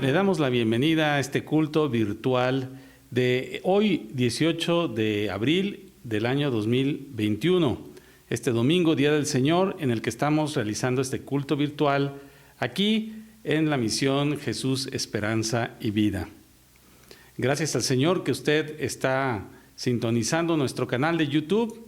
Le damos la bienvenida a este culto virtual de hoy, 18 de abril del año 2021. Este domingo, Día del Señor, en el que estamos realizando este culto virtual aquí en la misión Jesús, Esperanza y Vida. Gracias al Señor que usted está sintonizando nuestro canal de YouTube.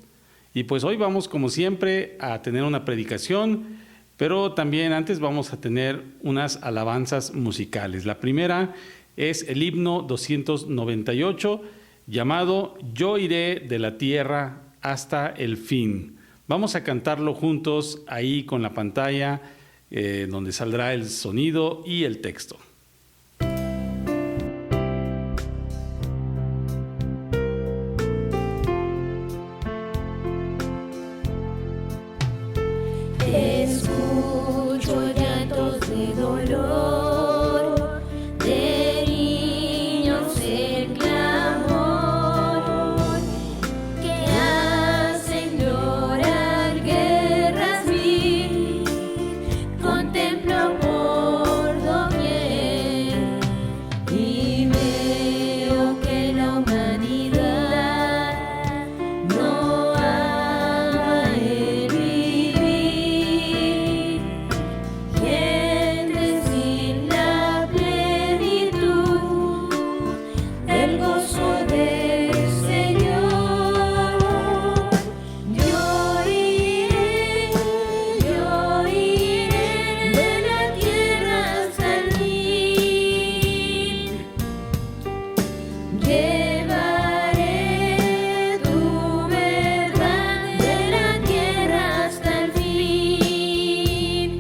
Y pues hoy vamos, como siempre, a tener una predicación, pero también antes vamos a tener unas alabanzas musicales. La primera es el himno 298, llamado Yo iré de la tierra hasta el fin. Vamos a cantarlo juntos ahí con la pantalla, donde saldrá el sonido y el texto. Escucho llantos de dolor, de niños en clamor, que hacen llorar guerras mil. Contemplo por doquier y veo que la humanidad no ama el vivir. Gente sin la plenitud del gozo del Señor. Yo iré de la tierra hasta el fin. Llevaré tu verdad de la tierra hasta el fin.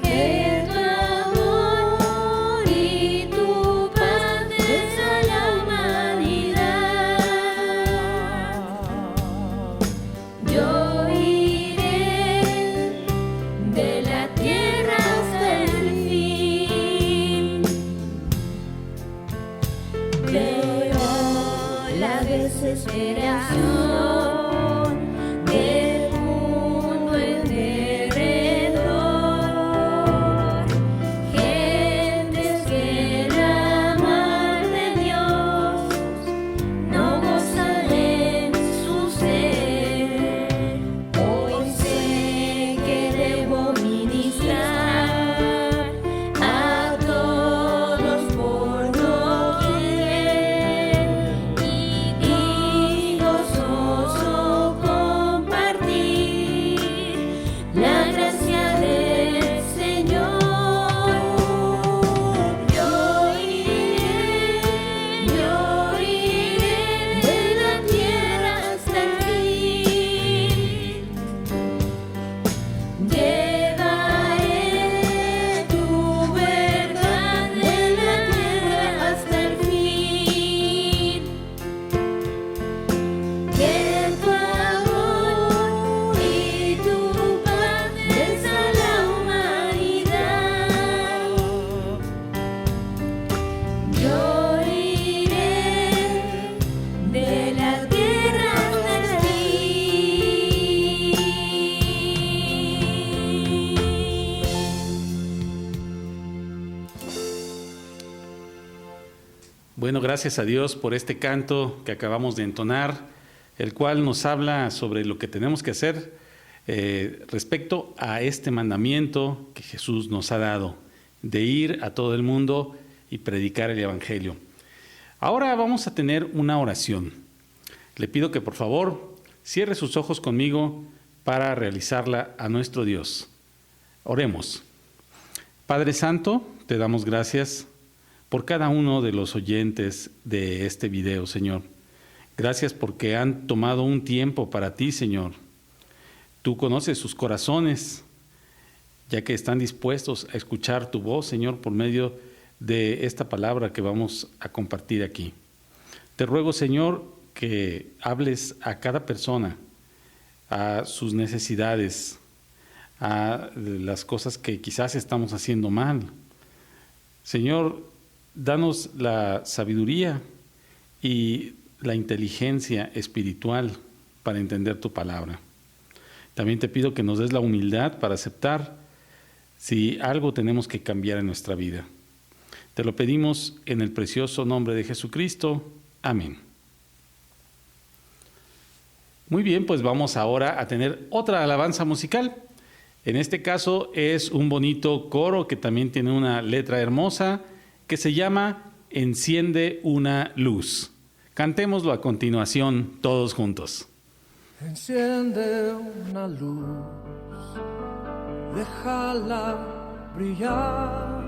Que tu amor y tu paz des a la humanidad. Yo iré de la tierra hasta el fin. Veo la desesperación del mundo en derredor. Gentes que el amor de Dios no gozan en su ser. Hoy sé que debo ministrar a todos por doquier y gozoso compartir la gracia del Señor. Yo iré de la tierra hasta el fin. Llevaré tu verdad de la tierra hasta el fin. Que tu amor y tu paz des a la humanidad. Yo iré de la tierra hasta el fin. Bueno, gracias a Dios por este canto que acabamos de entonar, el cual nos habla sobre lo que tenemos que hacer respecto a este mandamiento que Jesús nos ha dado, de ir a todo el mundo y predicar el Evangelio. Ahora vamos a tener una oración. Le pido que por favor cierre sus ojos conmigo para realizarla a nuestro Dios. Oremos. Padre Santo, te damos gracias por cada uno de los oyentes de este video, Señor. Gracias porque han tomado un tiempo para ti, Señor. Tú conoces sus corazones, ya que están dispuestos a escuchar tu voz, Señor, por medio de esta palabra que vamos a compartir aquí. Te ruego, Señor, que hables a cada persona, a sus necesidades, a las cosas que quizás estamos haciendo mal. Señor, danos la sabiduría y la inteligencia espiritual para entender tu palabra. También te pido que nos des la humildad para aceptar si algo tenemos que cambiar en nuestra vida. Te lo pedimos en el precioso nombre de Jesucristo. Amén. Muy bien, pues vamos ahora a tener otra alabanza musical. En este caso es un bonito coro que también tiene una letra hermosa que se llama Enciende una luz. Cantémoslo a continuación todos juntos. Enciende una luz, déjala brillar,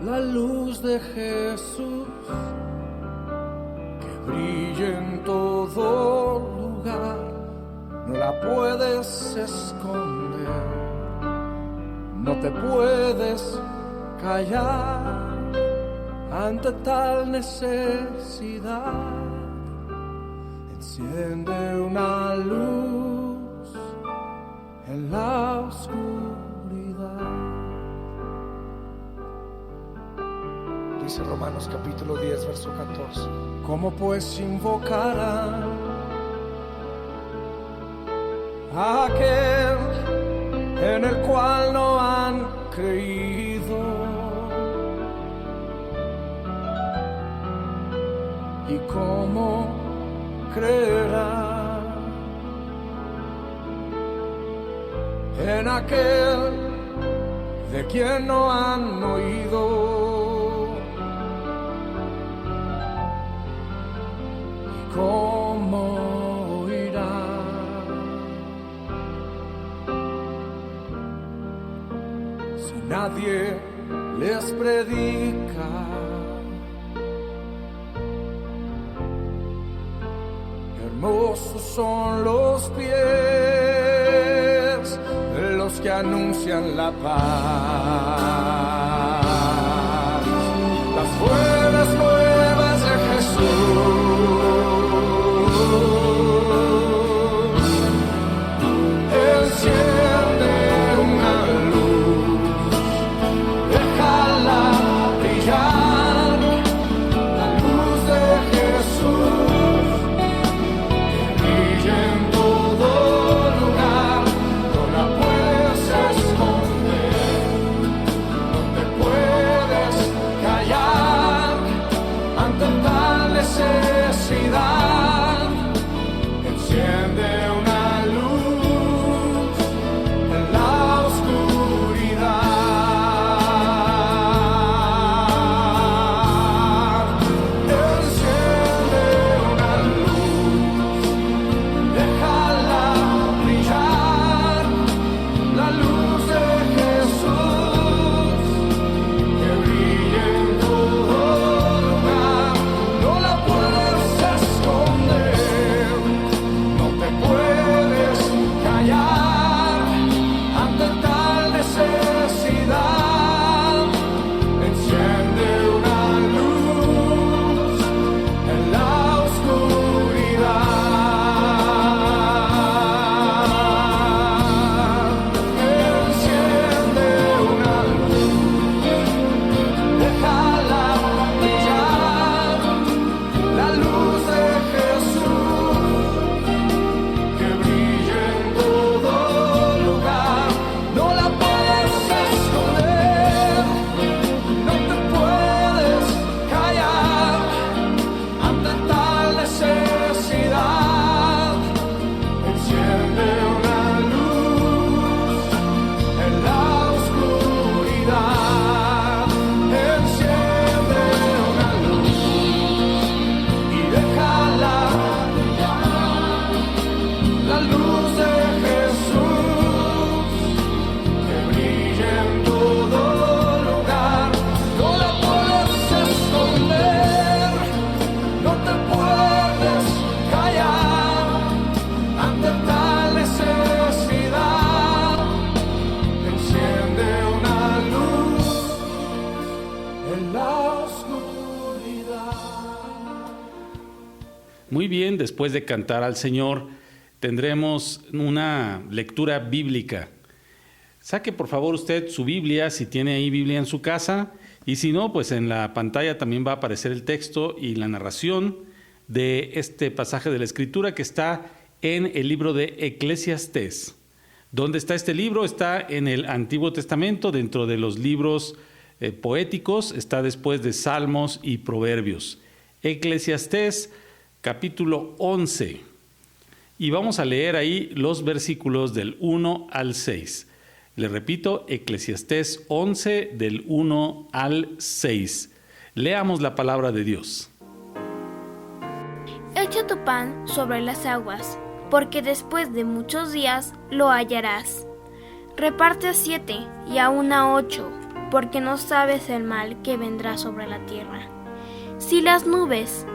la luz de Jesús, que brille en todo lugar, no la puedes esconder, no te puedes callar ante tal necesidad. Enciende una luz en la oscuridad. Dice Romanos capítulo 10, verso 14. ¿Cómo pues invocarán a aquel en el cual no han creído? ¿Y cómo creerá en aquel de quien no han oído? ¿Y cómo oirá si nadie les predica? Hermosos son los pies de los que anuncian la paz, las buenas nuevas de Jesús. Enciende una luz, déjala brillar, la luz de Jesús. En todo lugar, no la puedes esconder, no te puedes callar ante tal necesidad. Enciende una luz en la oscuridad. Enciende una luz, déjala brillar, la luz de Jesús, que brille en todo lugar, no la puedes esconder, no te puedes callar ante tal necesidad. Enciende una luz en la oscuridad. Enciende una luz, déjala brillar, la luz de Jesús, que brille en todo lugar, no la puedes esconder, no te puedes callar ante tal necesidad. Enciende una luz en la oscuridad. Enciende una luz y déjala brillar, la luz de Jesús, que brille en todo lugar, no la puedes esconder, no te puedes callar ante tal necesidad. Enciende una luz en la oscuridad. Muy bien, después de cantar al Señor, tendremos una lectura bíblica. Saque por favor usted su Biblia, si tiene ahí Biblia en su casa, y si no, pues en la pantalla también va a aparecer el texto y la narración de este pasaje de la Escritura que está en el libro de Eclesiastés. ¿Dónde está este libro? Está en el Antiguo Testamento, dentro de los libros poéticos, está después de Salmos y Proverbios. Eclesiastés, capítulo 11. Y vamos a leer ahí los versículos del 1 al 6. Le repito, Eclesiastés 11, del 1 al 6. Leamos la palabra de Dios. Echa tu pan sobre las aguas, porque después de muchos días lo hallarás. Reparte a 7 y aún a 8, porque no sabes el mal que vendrá sobre la tierra. Si las nubes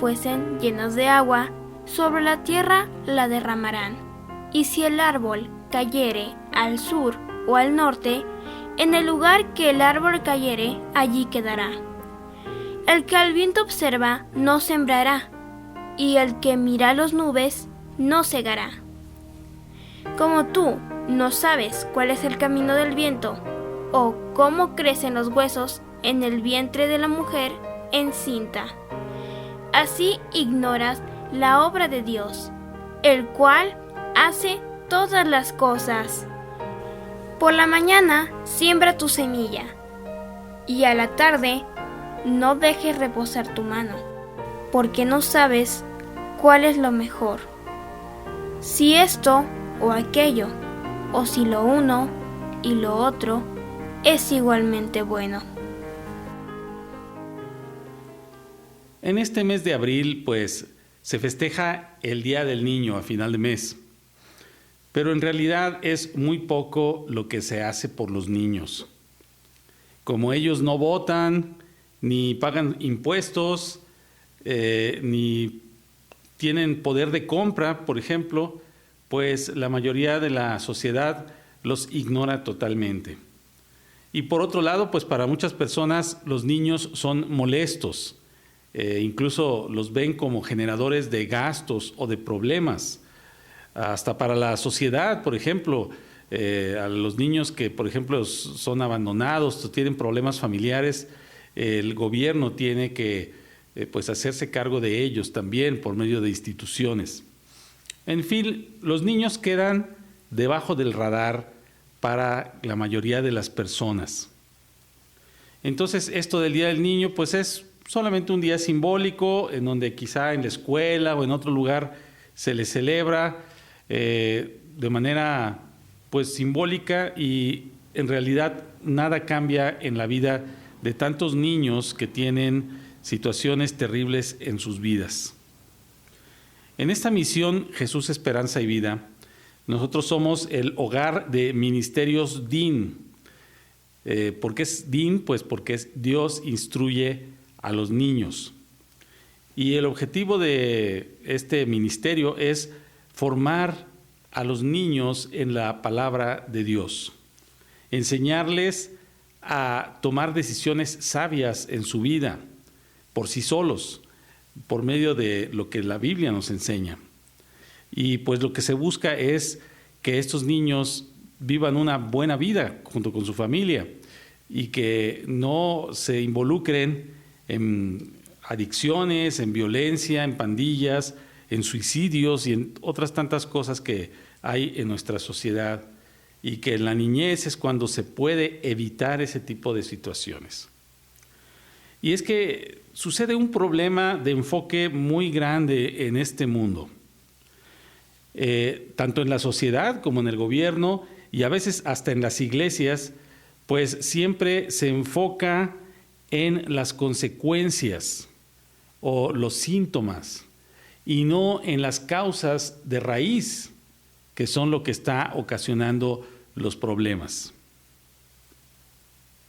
fuesen llenas de agua, sobre la tierra la derramarán. Y si el árbol cayere al sur o al norte, en el lugar que el árbol cayere, allí quedará. El que al viento observa no sembrará, y el que mira las nubes no segará. Como tú no sabes cuál es el camino del viento, o cómo crecen los huesos en el vientre de la mujer encinta, así ignoras la obra de Dios, el cual hace todas las cosas. Por la mañana siembra tu semilla, y a la tarde no dejes reposar tu mano, porque no sabes cuál es lo mejor, si esto o aquello, o si lo uno y lo otro es igualmente bueno. En este mes de abril, pues, se festeja el Día del Niño a final de mes, pero en realidad es muy poco lo que se hace por los niños. Como ellos no votan, ni pagan impuestos, ni tienen poder de compra, por ejemplo, pues la mayoría de la sociedad los ignora totalmente. Y por otro lado, pues para muchas personas los niños son molestos, incluso los ven como generadores de gastos o de problemas. Hasta para la sociedad, por ejemplo, a los niños que, por ejemplo, son abandonados o tienen problemas familiares, el gobierno tiene que pues hacerse cargo de ellos también por medio de instituciones. En fin, los niños quedan debajo del radar para la mayoría de las personas. Entonces, esto del Día del Niño, pues es solamente un día simbólico en donde quizá en la escuela o en otro lugar se le celebra de manera pues simbólica, y en realidad nada cambia en la vida de tantos niños que tienen situaciones terribles en sus vidas. En esta misión Jesús, Esperanza y Vida, nosotros somos el hogar de Ministerios DIN. ¿Por qué es DIN? Pues porque Dios instruye a los niños. Y el objetivo de este ministerio es formar a los niños en la palabra de Dios, enseñarles a tomar decisiones sabias en su vida por sí solos, por medio de lo que la Biblia nos enseña. Y pues lo que se busca es que estos niños vivan una buena vida junto con su familia y que no se involucren en adicciones, en violencia, en pandillas, en suicidios y en otras tantas cosas que hay en nuestra sociedad, y que en la niñez es cuando se puede evitar ese tipo de situaciones. Y es que sucede un problema de enfoque muy grande en este mundo, tanto en la sociedad como en el gobierno y a veces hasta en las iglesias, pues siempre se enfoca en las consecuencias o los síntomas y no en las causas de raíz, que son lo que está ocasionando los problemas.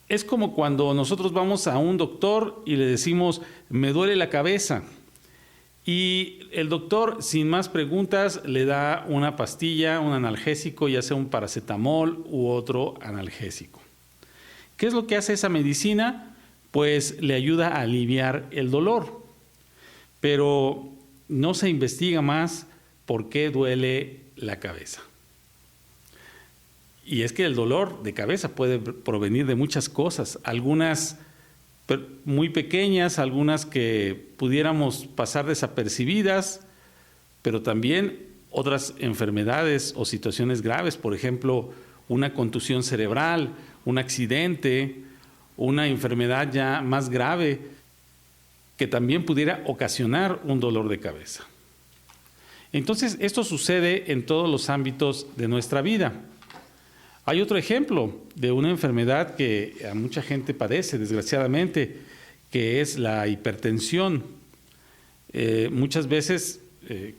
Es como cuando nosotros vamos a un doctor y le decimos, me duele la cabeza, y el doctor, sin más preguntas, le da una pastilla, un analgésico, ya sea un paracetamol u otro analgésico. ¿Qué es lo que hace esa medicina? Pues le ayuda a aliviar el dolor, pero no se investiga más por qué duele la cabeza. Y es que el dolor de cabeza puede provenir de muchas cosas, algunas muy pequeñas, algunas que pudiéramos pasar desapercibidas, pero también otras enfermedades o situaciones graves, por ejemplo, una contusión cerebral, un accidente, una enfermedad ya más grave que también pudiera ocasionar un dolor de cabeza. Entonces, esto sucede en todos los ámbitos de nuestra vida. Hay otro ejemplo de una enfermedad que a mucha gente padece, desgraciadamente, que es la hipertensión. Muchas veces,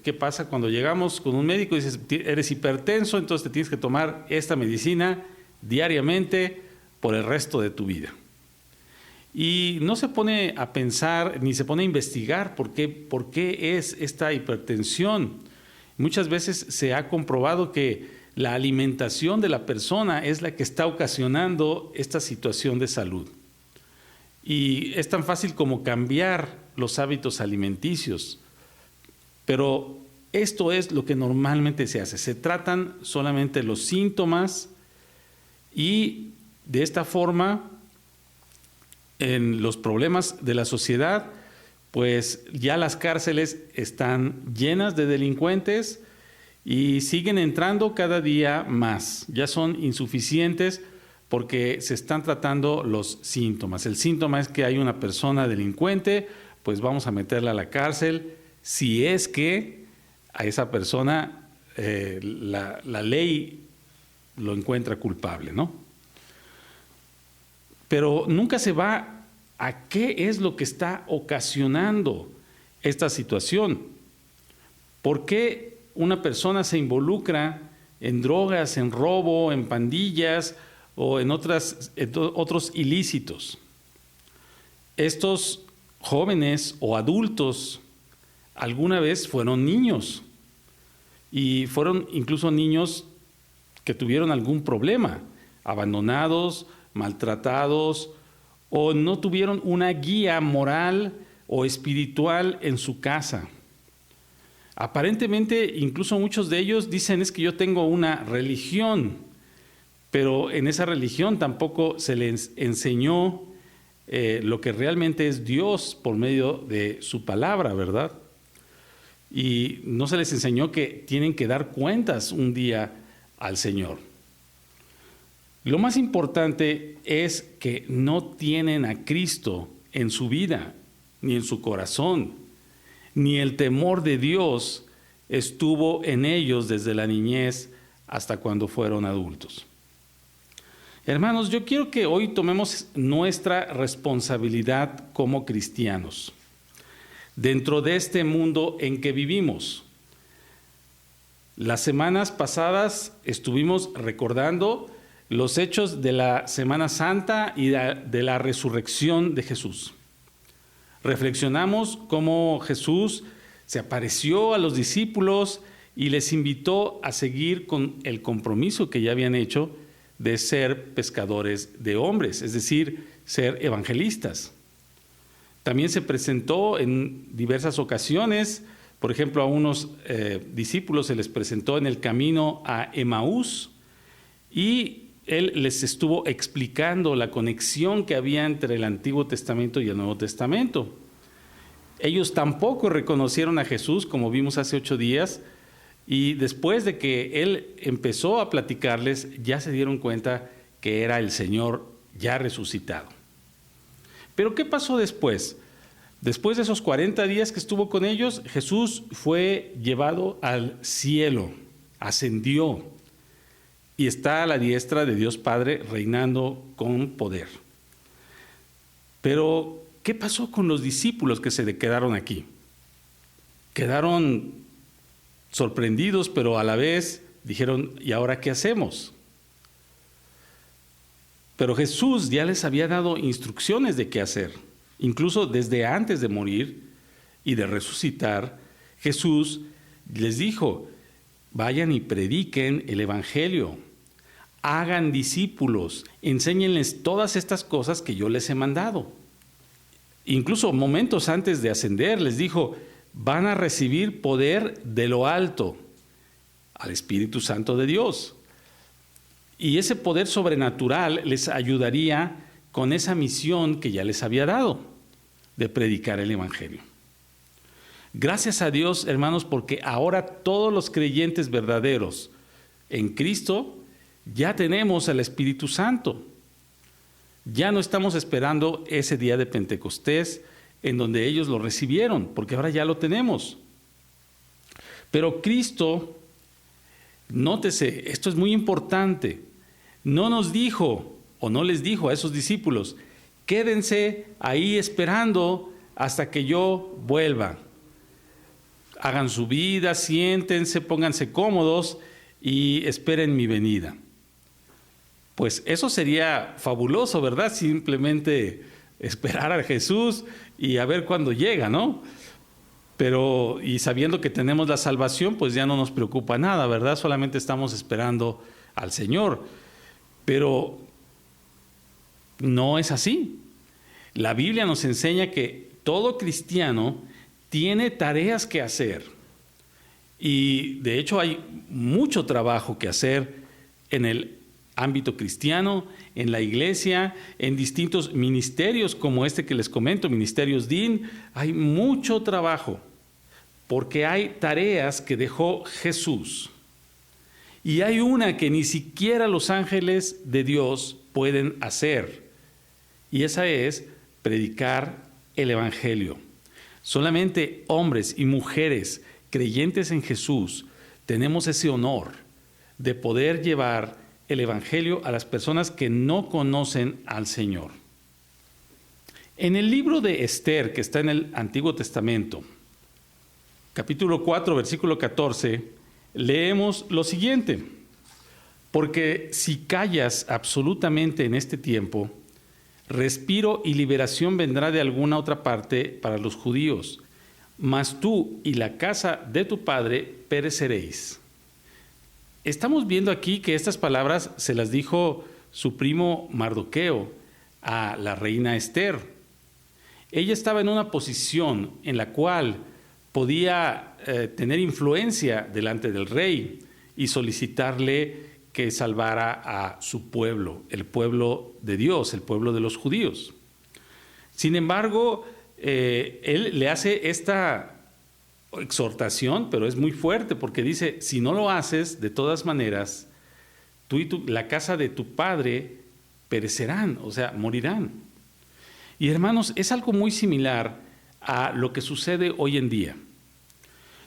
¿qué pasa cuando llegamos con un médico y dices, eres hipertenso, entonces te tienes que tomar esta medicina diariamente por el resto de tu vida? Y no se pone a pensar ni se pone a investigar por qué es esta hipertensión. Muchas veces se ha comprobado que la alimentación de la persona es la que está ocasionando esta situación de salud. Y es tan fácil como cambiar los hábitos alimenticios. Pero esto es lo que normalmente se hace. Se tratan solamente los síntomas y de esta forma, en los problemas de la sociedad, pues ya las cárceles están llenas de delincuentes y siguen entrando cada día más. Ya son insuficientes porque se están tratando los síntomas. El síntoma es que hay una persona delincuente, pues vamos a meterla a la cárcel, si es que a esa persona la ley lo encuentra culpable, ¿no? Pero nunca se va a qué es lo que está ocasionando esta situación. ¿Por qué una persona se involucra en drogas, en robo, en pandillas o en otros ilícitos? Estos jóvenes o adultos alguna vez fueron niños y fueron incluso niños que tuvieron algún problema, abandonados, maltratados o no tuvieron una guía moral o espiritual en su casa. Aparentemente, incluso muchos de ellos dicen es que yo tengo una religión, pero en esa religión tampoco se les enseñó lo que realmente es Dios por medio de su palabra, ¿verdad? Y no se les enseñó que tienen que dar cuentas un día al Señor. Lo más importante es que no tienen a Cristo en su vida, ni en su corazón, ni el temor de Dios estuvo en ellos desde la niñez hasta cuando fueron adultos. Hermanos, yo quiero que hoy tomemos nuestra responsabilidad como cristianos dentro de este mundo en que vivimos. Las semanas pasadas estuvimos recordando los hechos de la Semana Santa y de la resurrección de Jesús. Reflexionamos cómo Jesús se apareció a los discípulos y les invitó a seguir con el compromiso que ya habían hecho de ser pescadores de hombres, es decir, ser evangelistas. También se presentó en diversas ocasiones, por ejemplo, a unos discípulos se les presentó en el camino a Emaús y Él les estuvo explicando la conexión que había entre el Antiguo Testamento y el Nuevo Testamento. Ellos tampoco reconocieron a Jesús, como vimos hace 8 días, y después de que Él empezó a platicarles, ya se dieron cuenta que era el Señor ya resucitado. Pero ¿qué pasó después? Después de esos 40 días que estuvo con ellos, Jesús fue llevado al cielo, ascendió, y está a la diestra de Dios Padre reinando con poder. Pero, ¿qué pasó con los discípulos que se quedaron aquí? Quedaron sorprendidos, pero a la vez dijeron, ¿y ahora qué hacemos? Pero Jesús ya les había dado instrucciones de qué hacer. Incluso desde antes de morir y de resucitar, Jesús les dijo, vayan y prediquen el Evangelio, hagan discípulos, enséñenles todas estas cosas que yo les he mandado. Incluso momentos antes de ascender les dijo, van a recibir poder de lo alto, al Espíritu Santo de Dios. Y ese poder sobrenatural les ayudaría con esa misión que ya les había dado, de predicar el Evangelio. Gracias a Dios, hermanos, porque ahora todos los creyentes verdaderos en Cristo ya tenemos al Espíritu Santo. Ya no estamos esperando ese día de Pentecostés en donde ellos lo recibieron, porque ahora ya lo tenemos. Pero Cristo, nótese, esto es muy importante, no nos dijo o no les dijo a esos discípulos, quédense ahí esperando hasta que yo vuelva. Hagan su vida, siéntense, pónganse cómodos y esperen mi venida. Pues eso sería fabuloso, ¿verdad? Simplemente esperar a Jesús y a ver cuándo llega, ¿no? Pero, y sabiendo que tenemos la salvación, pues ya no nos preocupa nada, ¿verdad? Solamente estamos esperando al Señor. Pero no es así. La Biblia nos enseña que todo cristiano tiene tareas que hacer. Y de hecho hay mucho trabajo que hacer en el ámbito cristiano, en la iglesia, en distintos ministerios como este que les comento, ministerios DIN. Hay mucho trabajo porque hay tareas que dejó Jesús. Y hay una que ni siquiera los ángeles de Dios pueden hacer. Y esa es predicar el Evangelio. Solamente hombres y mujeres creyentes en Jesús tenemos ese honor de poder llevar el Evangelio a las personas que no conocen al Señor. En el libro de Esther, que está en el Antiguo Testamento, capítulo 4, versículo 14, leemos lo siguiente: porque si callas absolutamente en este tiempo, respiro y liberación vendrá de alguna otra parte para los judíos, mas tú y la casa de tu padre pereceréis. Estamos viendo aquí que estas palabras se las dijo su primo Mardoqueo a la reina Esther. Ella estaba en una posición en la cual podía tener influencia delante del rey y solicitarle que salvara a su pueblo, el pueblo de Dios, el pueblo de los judíos. Sin embargo, él le hace esta exhortación, pero es muy fuerte porque dice, si no lo haces, de todas maneras, tú y la casa de tu padre perecerán, o sea, morirán. Y hermanos, es algo muy similar a lo que sucede hoy en día.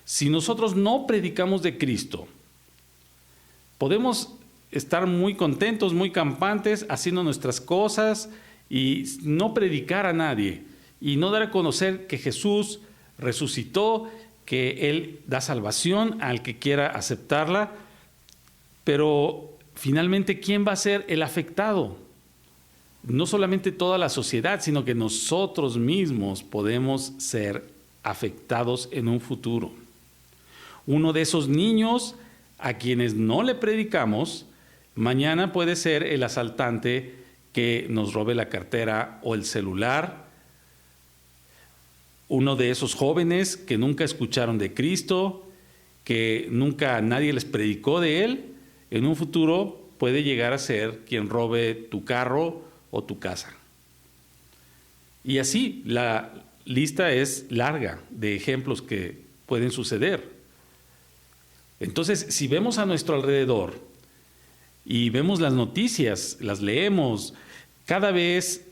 Si nosotros no predicamos de Cristo, podemos estar muy contentos, muy campantes, haciendo nuestras cosas y no predicar a nadie y no dar a conocer que Jesús resucitó, que Él da salvación al que quiera aceptarla, pero finalmente, ¿quién va a ser el afectado? No solamente toda la sociedad, sino que nosotros mismos podemos ser afectados en un futuro. Uno de esos niños a quienes no le predicamos, mañana puede ser el asaltante que nos robe la cartera o el celular. Uno de esos jóvenes que nunca escucharon de Cristo, que nunca nadie les predicó de Él, en un futuro puede llegar a ser quien robe tu carro o tu casa. Y así la lista es larga de ejemplos que pueden suceder. Entonces, si vemos a nuestro alrededor y vemos las noticias, las leemos, cada vez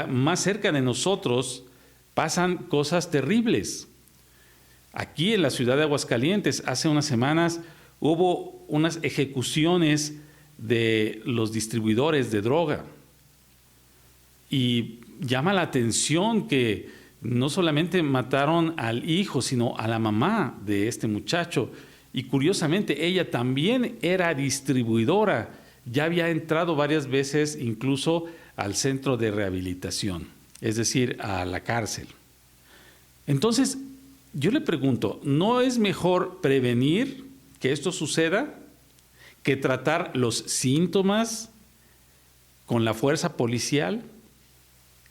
más cerca de nosotros pasan cosas terribles. Aquí en la ciudad de Aguascalientes, hace unas semanas, hubo unas ejecuciones de los distribuidores de droga. Y llama la atención que no solamente mataron al hijo, sino a la mamá de este muchacho. Y curiosamente, ella también era distribuidora. Ya había entrado varias veces incluso al centro de rehabilitación, es decir, a la cárcel. Entonces, yo le pregunto, ¿no es mejor prevenir que esto suceda que tratar los síntomas con la fuerza policial?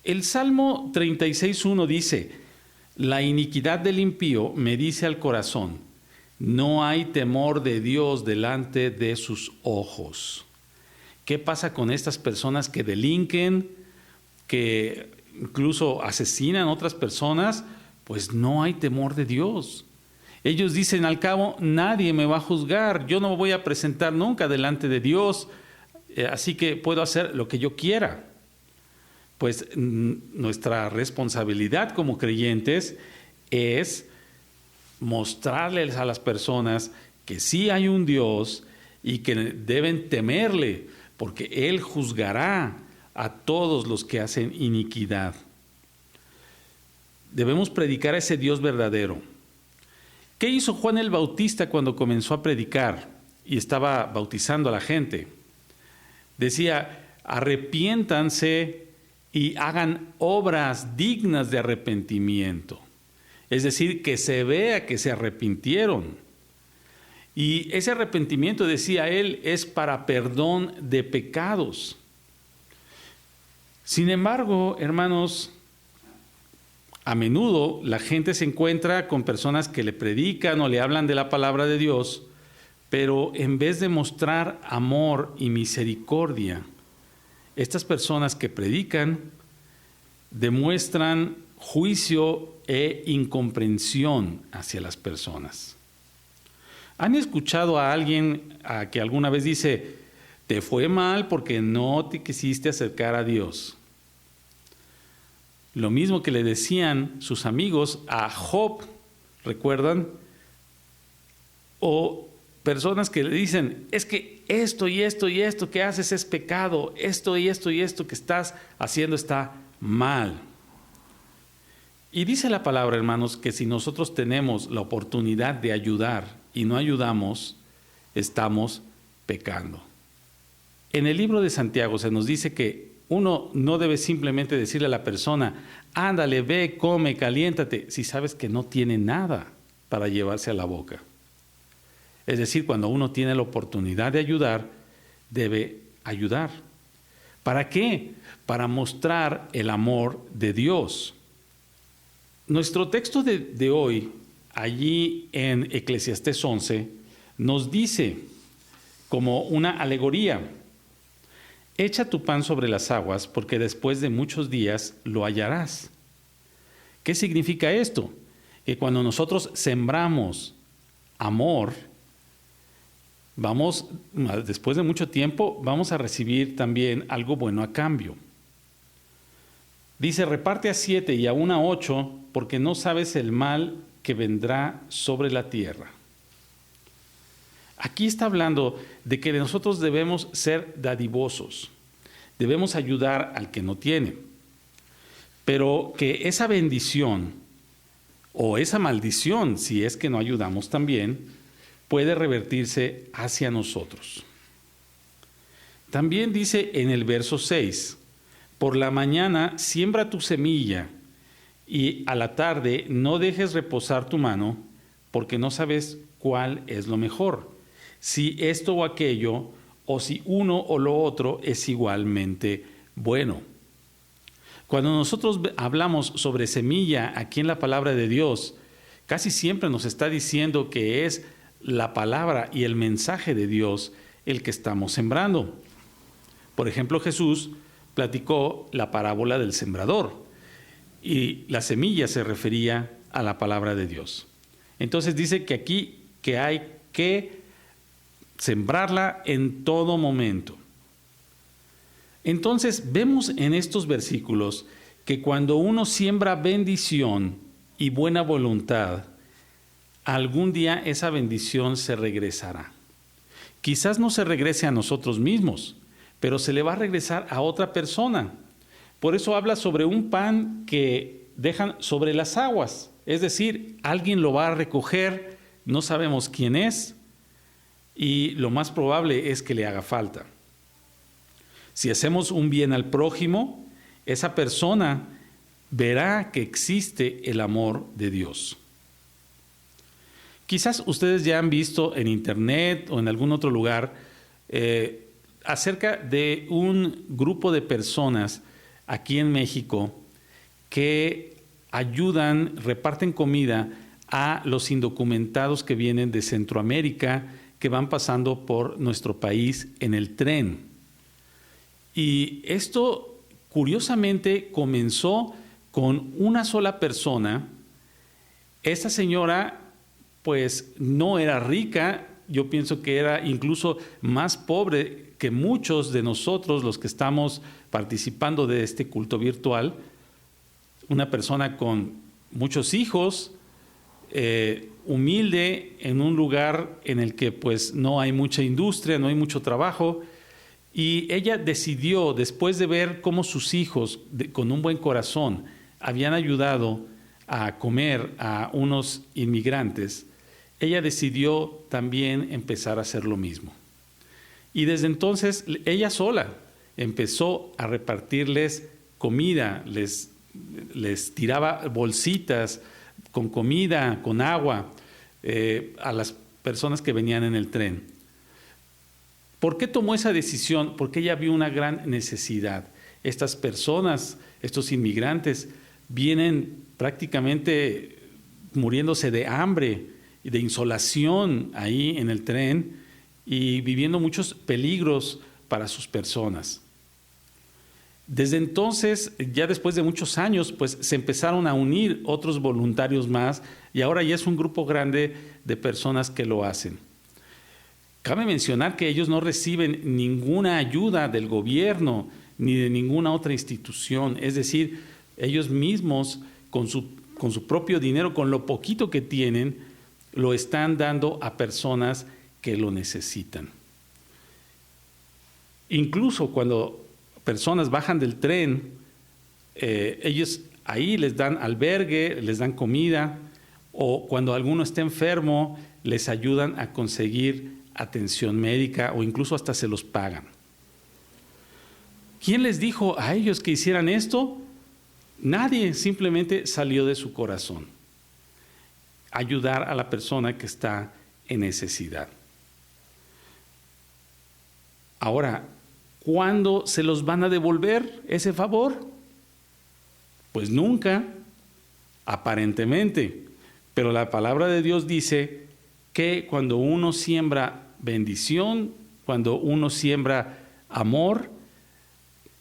El Salmo 36:1 dice, la iniquidad del impío me dice al corazón, no hay temor de Dios delante de sus ojos. ¿Qué pasa con estas personas que delinquen, que incluso asesinan a otras personas? pues no hay temor de Dios. Ellos dicen, al cabo, nadie me va a juzgar, yo no me voy a presentar nunca delante de Dios, así que puedo hacer lo que yo quiera. Pues nuestra responsabilidad como creyentes es mostrarles a las personas que sí hay un Dios y que deben temerle, porque Él juzgará a todos los que hacen iniquidad. Debemos predicar a ese Dios verdadero. ¿Qué hizo Juan el Bautista cuando comenzó a predicar y estaba bautizando a la gente? Decía, arrepiéntanse y hagan obras dignas de arrepentimiento. Es decir, que se vea que se arrepintieron. Y ese arrepentimiento, decía él, es para perdón de pecados. Sin embargo, hermanos, a menudo la gente se encuentra con personas que le predican o le hablan de la palabra de Dios, pero en vez de mostrar amor y misericordia, estas personas que predican demuestran juicio e incomprensión hacia las personas. ¿Han escuchado a alguien que alguna vez dice, te fue mal porque no te quisiste acercar a Dios? Lo mismo que le decían sus amigos a Job, ¿recuerdan? O personas que le dicen, es que esto y esto y esto que haces es pecado, esto y esto y esto que estás haciendo está mal. Y dice la palabra, hermanos, que si nosotros tenemos la oportunidad de ayudar y no ayudamos, estamos pecando. En el libro de Santiago se nos dice que uno no debe simplemente decirle a la persona, ándale, ve, come, caliéntate, si sabes que no tiene nada para llevarse a la boca. Es decir, cuando uno tiene la oportunidad de ayudar, debe ayudar. ¿Para qué? Para mostrar el amor de Dios. Nuestro texto de hoy, allí en Eclesiastés 11, nos dice como una alegoría, echa tu pan sobre las aguas, porque después de muchos días lo hallarás. ¿Qué significa esto? Que cuando nosotros sembramos amor, después de mucho tiempo, vamos a recibir también algo bueno a cambio. Dice, reparte a 7 y aún a 8, porque no sabes el mal que vendrá sobre la tierra. Aquí está hablando de que nosotros debemos ser dadivosos, debemos ayudar al que no tiene, pero que esa bendición o esa maldición, si es que no ayudamos también, puede revertirse hacia nosotros. También dice en el verso 6, por la mañana siembra tu semilla y a la tarde no dejes reposar tu mano, porque no sabes cuál es lo mejor, si esto o aquello, o si uno o lo otro es igualmente bueno. Cuando nosotros hablamos sobre semilla aquí en la palabra de Dios, casi siempre nos está diciendo que es la palabra y el mensaje de Dios el que estamos sembrando. Por ejemplo, Jesús platicó la parábola del sembrador y la semilla se refería a la palabra de Dios. Entonces dice que aquí que hay que sembrarla en todo momento. Entonces vemos en estos versículos que cuando uno siembra bendición y buena voluntad, algún día esa bendición se regresará. Quizás no se regrese a nosotros mismos, pero se le va a regresar a otra persona. Por eso habla sobre un pan que dejan sobre las aguas, es decir, alguien lo va a recoger, no sabemos quién es, y lo más probable es que le haga falta. Si hacemos un bien al prójimo, esa persona verá que existe el amor de Dios. Quizás ustedes ya han visto en internet o en algún otro lugar acerca de un grupo de personas aquí en México que ayudan, reparten comida a los indocumentados que vienen de Centroamérica, que van pasando por nuestro país en el tren. Y esto, curiosamente, comenzó con una sola persona Esta señora pues no era rica, yo pienso que era incluso más pobre que muchos de nosotros los que estamos participando de este culto virtual. Una persona con muchos hijos, humilde, en un lugar en el que pues no hay mucha industria, no hay mucho trabajo, y ella decidió, después de ver cómo sus hijos con un buen corazón habían ayudado a comer a unos inmigrantes, ella decidió también empezar a hacer lo mismo. Y desde entonces ella sola empezó a repartirles comida, les tiraba bolsitas con comida, con agua, a las personas que venían en el tren. ¿Por qué tomó esa decisión? Porque ella vio una gran necesidad. Estas personas, estos inmigrantes, vienen prácticamente muriéndose de hambre y de insolación ahí en el tren y viviendo muchos peligros para sus personas. Desde entonces, ya después de muchos años, pues se empezaron a unir otros voluntarios más y ahora ya es un grupo grande de personas que lo hacen. Cabe mencionar que ellos no reciben ninguna ayuda del gobierno ni de ninguna otra institución, es decir, ellos mismos con su propio dinero, con lo poquito que tienen, lo están dando a personas que lo necesitan. Incluso cuando personas bajan del tren, ellos ahí les dan albergue, les dan comida, o cuando alguno está enfermo, les ayudan a conseguir atención médica o incluso hasta se los pagan. ¿Quién les dijo a ellos que hicieran esto? Nadie, simplemente salió de su corazón. Ayudar a la persona que está en necesidad. Ahora, ¿cuándo se los van a devolver ese favor? Pues nunca, aparentemente. Pero la palabra de Dios dice que cuando uno siembra bendición, cuando uno siembra amor,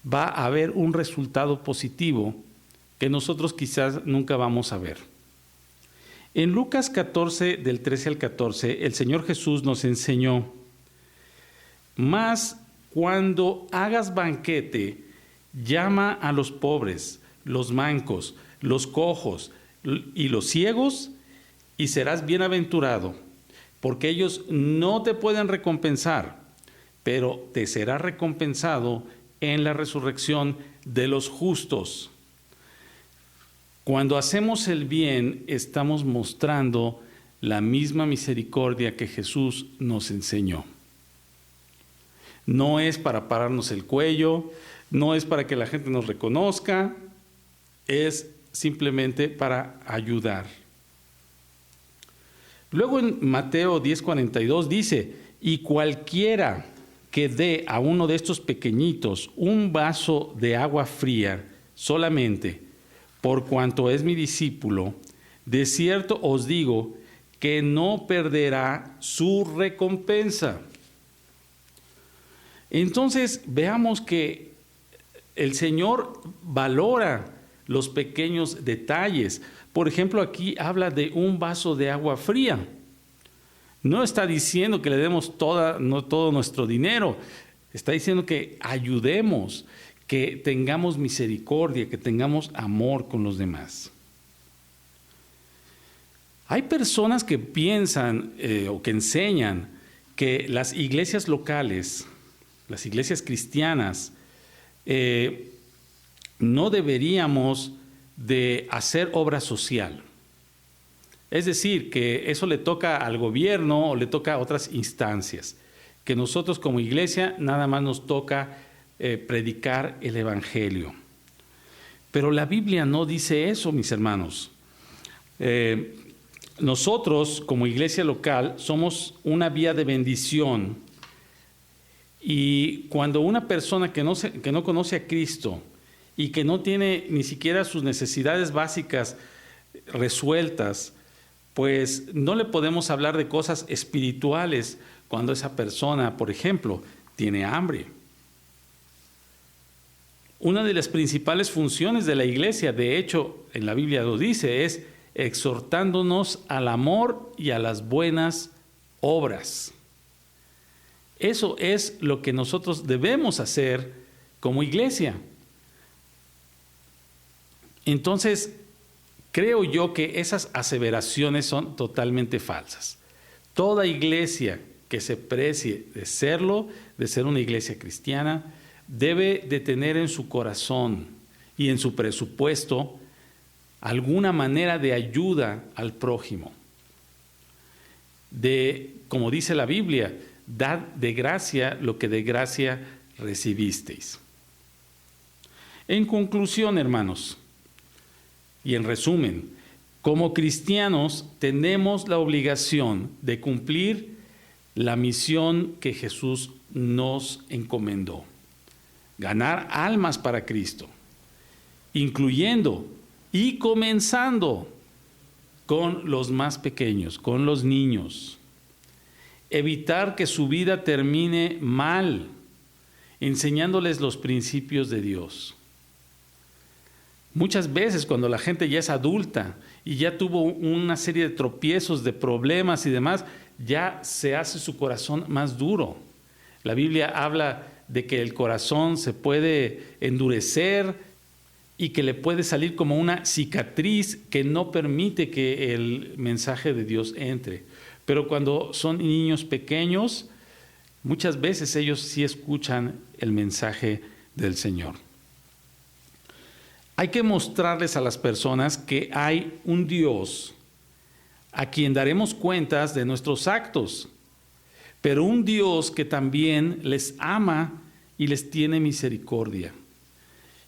va a haber un resultado positivo que nosotros quizás nunca vamos a ver. En Lucas 14, del 13 al 14, el Señor Jesús nos enseñó: mas cuando hagas banquete, llama a los pobres, los mancos, los cojos y los ciegos, y serás bienaventurado, porque ellos no te pueden recompensar, pero te será recompensado en la resurrección de los justos. Cuando hacemos el bien, estamos mostrando la misma misericordia que Jesús nos enseñó. No es para pararnos el cuello, no es para que la gente nos reconozca, es simplemente para ayudar. Luego en Mateo 10:42 dice: y cualquiera que dé a uno de estos pequeñitos un vaso de agua fría solamente, por cuanto es mi discípulo, de cierto os digo que no perderá su recompensa. Entonces veamos que el Señor valora los pequeños detalles. Por ejemplo, aquí habla de un vaso de agua fría. No está diciendo que le demos todo nuestro dinero. Está diciendo que ayudemos, que tengamos misericordia, que tengamos amor con los demás. Hay personas que piensan o que enseñan que las iglesias locales, las iglesias cristianas, no deberíamos de hacer obra social. Es decir, que eso le toca al gobierno o le toca a otras instancias, que nosotros como iglesia nada más nos toca predicar el evangelio. Pero la Biblia no dice eso, mis hermanos. Nosotros como iglesia local somos una vía de bendición, y cuando una persona que no conoce a Cristo y que no tiene ni siquiera sus necesidades básicas resueltas, pues no le podemos hablar de cosas espirituales cuando esa persona, por ejemplo, tiene hambre. Una de las principales funciones de la iglesia, de hecho, en la Biblia lo dice, es exhortándonos al amor y a las buenas obras. Eso es lo que nosotros debemos hacer como iglesia. Entonces, creo yo que esas aseveraciones son totalmente falsas. Toda iglesia que se precie de serlo, de ser una iglesia cristiana, debe de tener en su corazón y en su presupuesto alguna manera de ayuda al prójimo. Como dice la Biblia, dad de gracia lo que de gracia recibisteis. En conclusión, hermanos, y en resumen, como cristianos tenemos la obligación de cumplir la misión que Jesús nos encomendó: ganar almas para Cristo, incluyendo y comenzando con los más pequeños, con los niños. Evitar que su vida termine mal, enseñándoles los principios de Dios. Muchas veces cuando la gente ya es adulta y ya tuvo una serie de tropiezos, de problemas y demás, ya se hace su corazón más duro. La Biblia habla de que el corazón se puede endurecer y que le puede salir como una cicatriz que no permite que el mensaje de Dios entre. Pero cuando son niños pequeños, muchas veces ellos sí escuchan el mensaje del Señor. Hay que mostrarles a las personas que hay un Dios a quien daremos cuentas de nuestros actos, pero un Dios que también les ama y les tiene misericordia.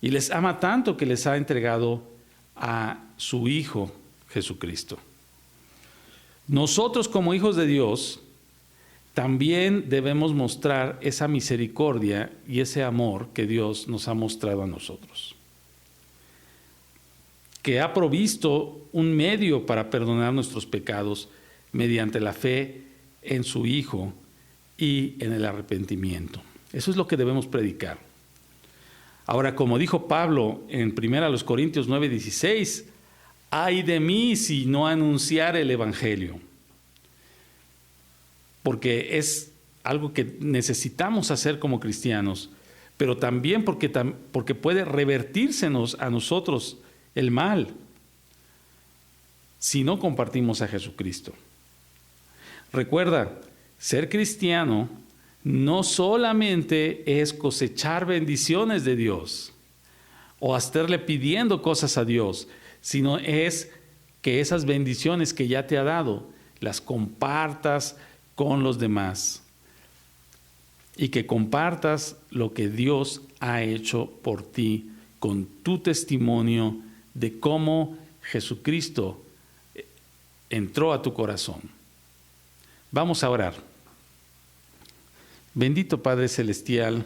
Y les ama tanto que les ha entregado a su Hijo Jesucristo. Nosotros como hijos de Dios también debemos mostrar esa misericordia y ese amor que Dios nos ha mostrado a nosotros, que ha provisto un medio para perdonar nuestros pecados mediante la fe en su Hijo y en el arrepentimiento. Eso es lo que debemos predicar. Ahora, como dijo Pablo en 1 Corintios 9:16, ay de mí si no anunciar el Evangelio, porque es algo que necesitamos hacer como cristianos, pero también porque puede revertírsenos a nosotros el mal si no compartimos a Jesucristo. Recuerda, ser cristiano no solamente es cosechar bendiciones de Dios o estarle pidiendo cosas a Dios, sino es que esas bendiciones que ya te ha dado las compartas con los demás y que compartas lo que Dios ha hecho por ti con tu testimonio de cómo Jesucristo entró a tu corazón. Vamos a orar. Bendito Padre Celestial,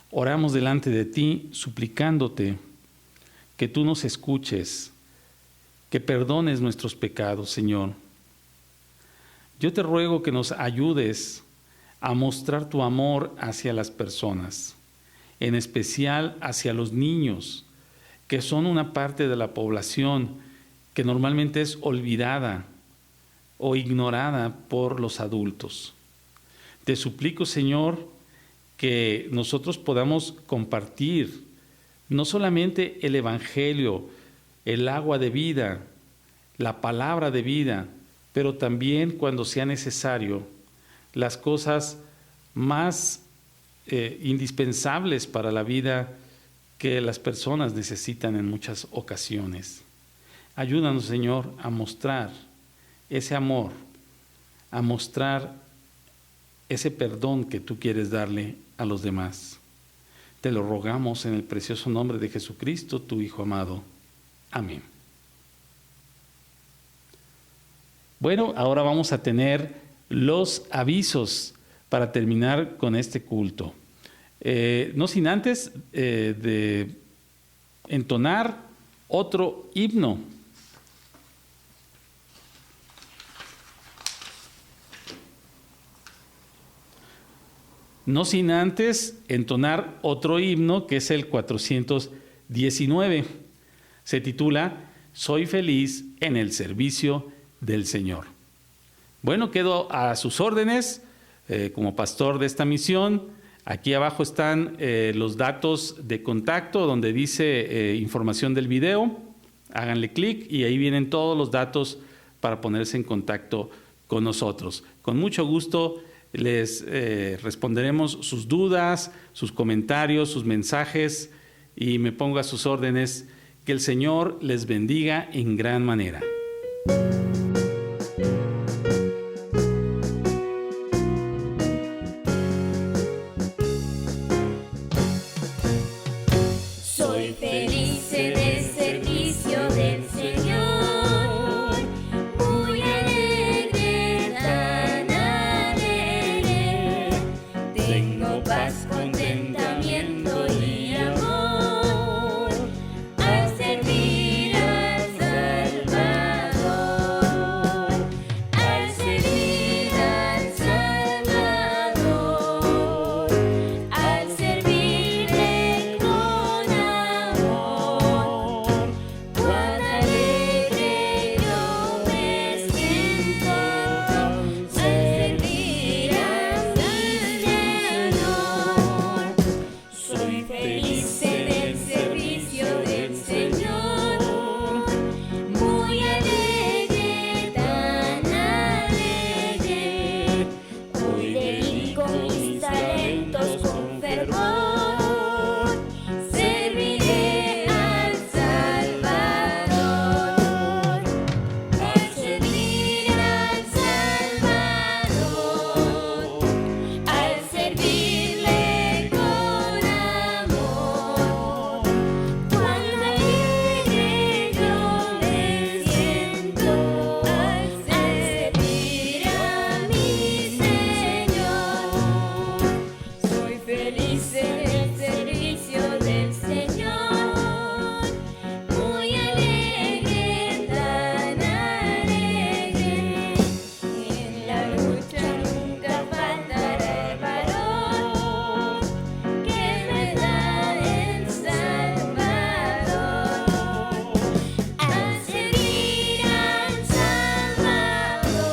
oramos delante de ti suplicándote que tú nos escuches, que perdones nuestros pecados, Señor. Yo te ruego que nos ayudes a mostrar tu amor hacia las personas, en especial hacia los niños, que son una parte de la población que normalmente es olvidada o ignorada por los adultos. Te suplico, Señor, que nosotros podamos compartir no solamente el Evangelio, el agua de vida, la palabra de vida, pero también, cuando sea necesario, las cosas más indispensables para la vida que las personas necesitan en muchas ocasiones. Ayúdanos, Señor, a mostrar ese amor, a mostrar ese perdón que tú quieres darle a los demás. Te lo rogamos en el precioso nombre de Jesucristo, tu Hijo amado. Amén. Bueno, ahora vamos a tener los avisos para terminar con este culto. No sin antes de entonar otro himno. No sin antes entonar otro himno que es el 419. Se titula soy feliz en el servicio del Señor. Bueno, quedo a sus órdenes como pastor de esta misión. Aquí abajo están los datos de contacto donde dice información del video. Háganle clic y ahí vienen todos los datos para ponerse en contacto con nosotros. Con mucho gusto les responderemos sus dudas, sus comentarios, sus mensajes y me pongo a sus órdenes. Que el Señor les bendiga en gran manera. Soy feliz en el servicio del Señor, muy alegre, tan alegre. Tengo paz, contentamiento y amor al servir al Salvador, al servir al Salvador, al servirle con amor. Cuán alegre yo me siento al servir a mi Señor. Soy feliz en el servicio del Señor, muy alegre, tan alegre. Hoy dedico mis talentos con fervor, serviré al Salvador, al servir al Salvador, al servirle con amor. Cuán alegre yo me siento al servir a mi Señor. Soy feliz en el servicio del Señor, muy alegre, tan alegre. En la lucha nunca faltará el varón que me da el Salvador, al servir al Salvador,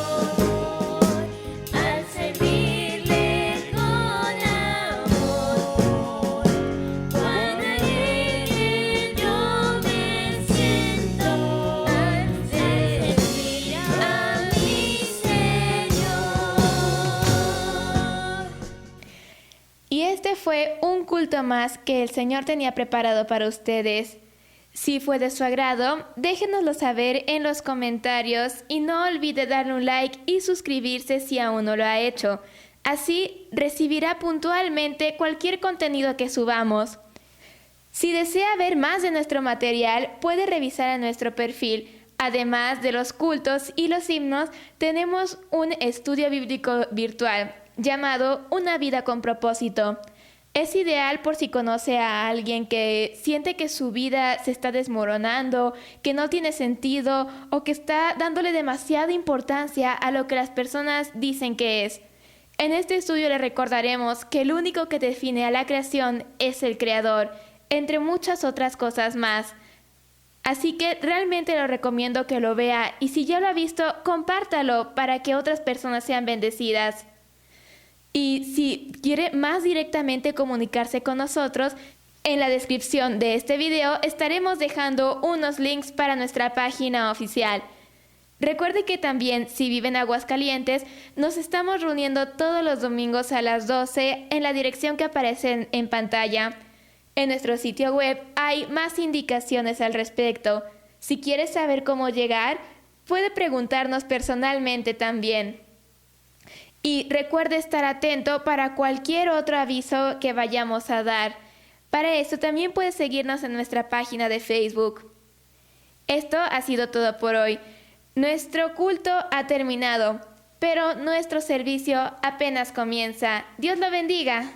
al servirle con amor. Cuán alegre yo me siento al servir a mi Señor. Y este fue un culto más que el Señor tenía preparado para ustedes. Si fue de su agrado, déjenoslo saber en los comentarios y no olvide darle un like y suscribirse si aún no lo ha hecho. Así recibirá puntualmente cualquier contenido que subamos. Si desea ver más de nuestro material, puede revisar en nuestro perfil. Además de los cultos y los himnos, tenemos un estudio bíblico virtual llamado Una vida con propósito. Es ideal por si conoce a alguien que siente que su vida se está desmoronando, que no tiene sentido o que está dándole demasiada importancia a lo que las personas dicen que es. En este estudio le recordaremos que el único que define a la creación es el Creador, entre muchas otras cosas más. Así que realmente lo recomiendo que lo vea y si ya lo ha visto, compártalo para que otras personas sean bendecidas. Y si quiere más directamente comunicarse con nosotros, en la descripción de este video estaremos dejando unos links para nuestra página oficial. Recuerde que también, si vive en Aguascalientes, nos estamos reuniendo todos los domingos a las 12 en la dirección que aparece en pantalla. En nuestro sitio web hay más indicaciones al respecto. Si quiere saber cómo llegar, puede preguntarnos personalmente también. Y recuerde estar atento para cualquier otro aviso que vayamos a dar. Para eso también puede seguirnos en nuestra página de Facebook. Esto ha sido todo por hoy. Nuestro culto ha terminado, pero nuestro servicio apenas comienza. Dios lo bendiga.